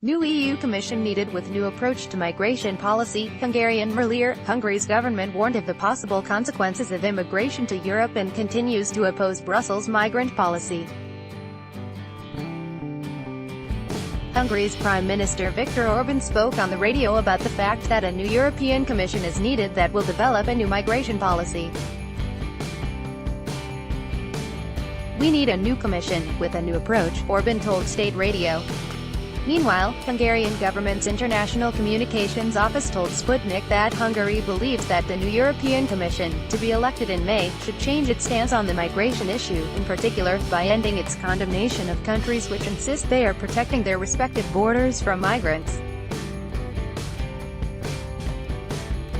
New EU Commission needed with new approach to migration policy. Hungarian earlier, Hungary's government warned of the possible consequences of immigration to Europe and continues to oppose Brussels' migrant policy. Hungary's Prime Minister Viktor Orbán spoke on the radio about the fact that a new European Commission is needed that will develop a new migration policy. "We need a new commission, with a new approach," Orbán told State Radio. Meanwhile, Hungarian government's International Communications Office told Sputnik that Hungary believes that the new European Commission, to be elected in May, should change its stance on the migration issue, in particular, by ending its condemnation of countries which insist they are protecting their respective borders from migrants.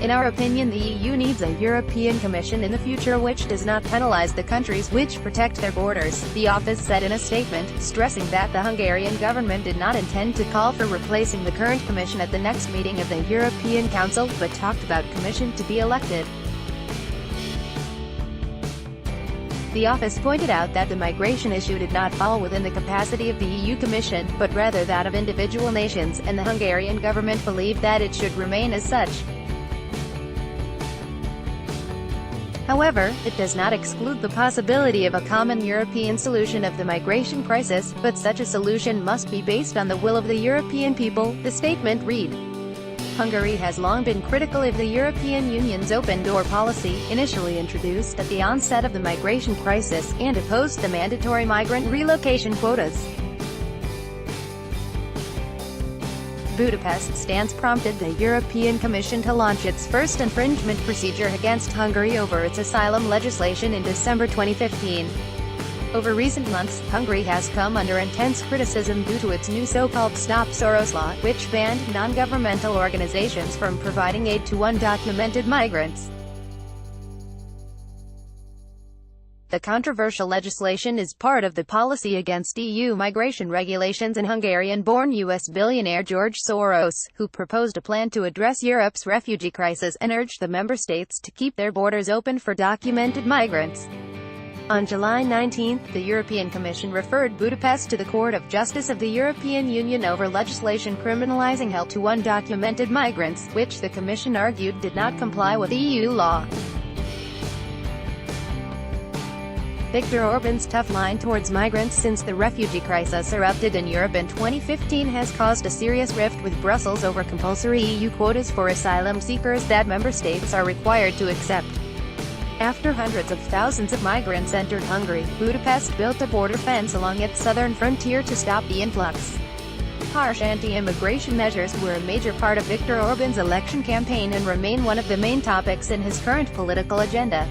"In our opinion, the EU needs a European Commission in the future which does not penalize the countries which protect their borders," the office said in a statement, stressing that the Hungarian government did not intend to call for replacing the current Commission at the next meeting of the European Council, but talked about Commission to be elected. The office pointed out that the migration issue did not fall within the capacity of the EU Commission, but rather that of individual nations, and the Hungarian government believed that it should remain as such. However, it does not exclude the possibility of a common European solution of the migration crisis, but such a solution must be based on the will of the European people, the statement read. Hungary has long been critical of the European Union's open-door policy, initially introduced at the onset of the migration crisis, and opposed the mandatory migrant relocation quotas. Budapest's stance prompted the European Commission to launch its first infringement procedure against Hungary over its asylum legislation in December 2015. Over recent months, Hungary has come under intense criticism due to its new so-called Stop Soros law, which banned non-governmental organizations from providing aid to undocumented migrants. The controversial legislation is part of the policy against EU migration regulations and Hungarian-born U.S. billionaire George Soros, who proposed a plan to address Europe's refugee crisis and urged the member states to keep their borders open for documented migrants. On July 19, the European Commission referred Budapest to the Court of Justice of the European Union over legislation criminalizing help to undocumented migrants, which the Commission argued did not comply with EU law. Viktor Orbán's tough line towards migrants since the refugee crisis erupted in Europe in 2015 has caused a serious rift with Brussels over compulsory EU quotas for asylum seekers that member states are required to accept. After hundreds of thousands of migrants entered Hungary, Budapest built a border fence along its southern frontier to stop the influx. Harsh anti-immigration measures were a major part of Viktor Orbán's election campaign and remain one of the main topics in his current political agenda.